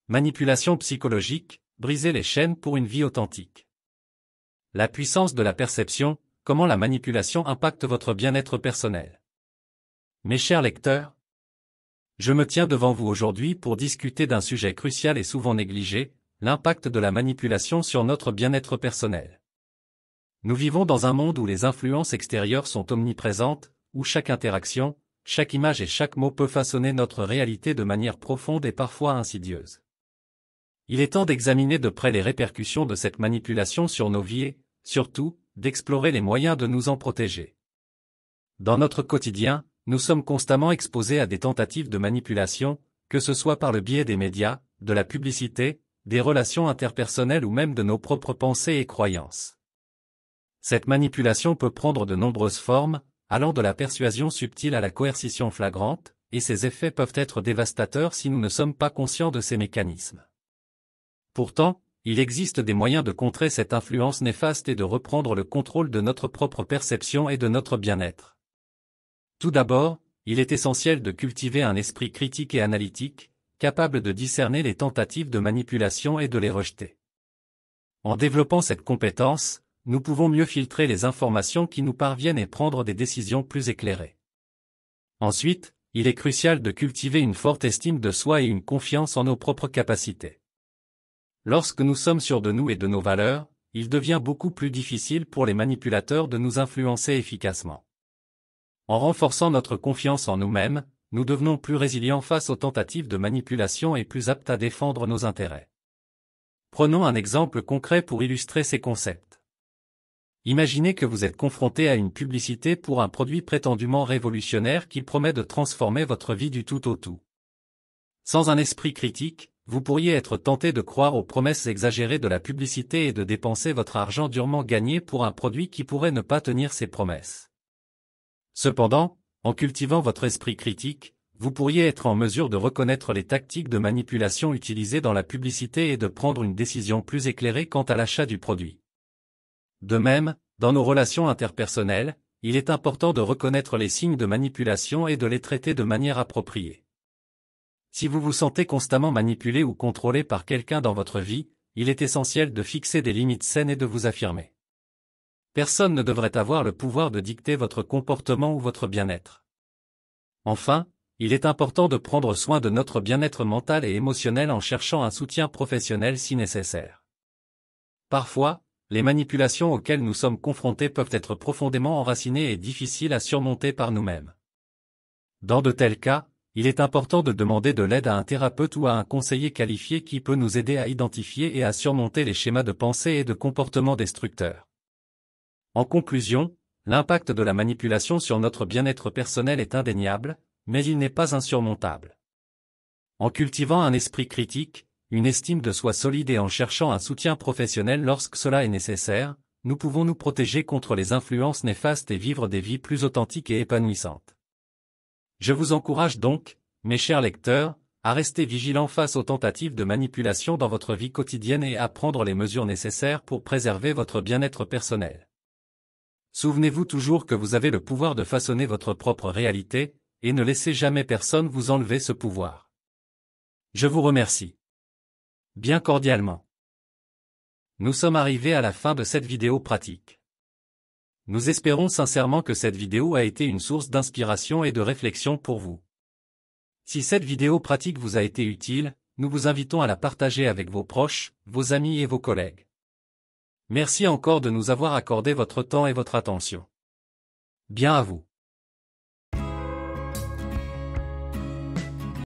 Manipulation psychologique, briser les chaînes pour une vie authentique. La puissance de la perception, comment la manipulation impacte votre bien-être personnel. Mes chers lecteurs, je me tiens devant vous aujourd'hui pour discuter d'un sujet crucial et souvent négligé, l'impact de la manipulation sur notre bien-être personnel. Nous vivons dans un monde où les influences extérieures sont omniprésentes, où chaque interaction, chaque image et chaque mot peut façonner notre réalité de manière profonde et parfois insidieuse. Il est temps d'examiner de près les répercussions de cette manipulation sur nos vies et, surtout, d'explorer les moyens de nous en protéger. Dans notre quotidien, nous sommes constamment exposés à des tentatives de manipulation, que ce soit par le biais des médias, de la publicité, des relations interpersonnelles ou même de nos propres pensées et croyances. Cette manipulation peut prendre de nombreuses formes, allant de la persuasion subtile à la coercition flagrante, et ses effets peuvent être dévastateurs si nous ne sommes pas conscients de ces mécanismes. Pourtant, il existe des moyens de contrer cette influence néfaste et de reprendre le contrôle de notre propre perception et de notre bien-être. Tout d'abord, il est essentiel de cultiver un esprit critique et analytique, capable de discerner les tentatives de manipulation et de les rejeter. En développant cette compétence, nous pouvons mieux filtrer les informations qui nous parviennent et prendre des décisions plus éclairées. Ensuite, il est crucial de cultiver une forte estime de soi et une confiance en nos propres capacités. Lorsque nous sommes sûrs de nous et de nos valeurs, il devient beaucoup plus difficile pour les manipulateurs de nous influencer efficacement. En renforçant notre confiance en nous-mêmes, nous devenons plus résilients face aux tentatives de manipulation et plus aptes à défendre nos intérêts. Prenons un exemple concret pour illustrer ces concepts. Imaginez que vous êtes confronté à une publicité pour un produit prétendument révolutionnaire qui promet de transformer votre vie du tout au tout. Sans un esprit critique, vous pourriez être tenté de croire aux promesses exagérées de la publicité et de dépenser votre argent durement gagné pour un produit qui pourrait ne pas tenir ses promesses. Cependant, en cultivant votre esprit critique, vous pourriez être en mesure de reconnaître les tactiques de manipulation utilisées dans la publicité et de prendre une décision plus éclairée quant à l'achat du produit. De même, dans nos relations interpersonnelles, il est important de reconnaître les signes de manipulation et de les traiter de manière appropriée. Si vous vous sentez constamment manipulé ou contrôlé par quelqu'un dans votre vie, il est essentiel de fixer des limites saines et de vous affirmer. Personne ne devrait avoir le pouvoir de dicter votre comportement ou votre bien-être. Enfin, il est important de prendre soin de notre bien-être mental et émotionnel en cherchant un soutien professionnel si nécessaire. Parfois, les manipulations auxquelles nous sommes confrontés peuvent être profondément enracinées et difficiles à surmonter par nous-mêmes. Dans de tels cas, il est important de demander de l'aide à un thérapeute ou à un conseiller qualifié qui peut nous aider à identifier et à surmonter les schémas de pensée et de comportement destructeurs. En conclusion, l'impact de la manipulation sur notre bien-être personnel est indéniable, mais il n'est pas insurmontable. En cultivant un esprit critique, une estime de soi solide et en cherchant un soutien professionnel lorsque cela est nécessaire, nous pouvons nous protéger contre les influences néfastes et vivre des vies plus authentiques et épanouissantes. Je vous encourage donc, mes chers lecteurs, à rester vigilants face aux tentatives de manipulation dans votre vie quotidienne et à prendre les mesures nécessaires pour préserver votre bien-être personnel. Souvenez-vous toujours que vous avez le pouvoir de façonner votre propre réalité, et ne laissez jamais personne vous enlever ce pouvoir. Je vous remercie. Bien cordialement. Nous sommes arrivés à la fin de cette vidéo pratique. Nous espérons sincèrement que cette vidéo a été une source d'inspiration et de réflexion pour vous. Si cette vidéo pratique vous a été utile, nous vous invitons à la partager avec vos proches, vos amis et vos collègues. Merci encore de nous avoir accordé votre temps et votre attention. Bien à vous.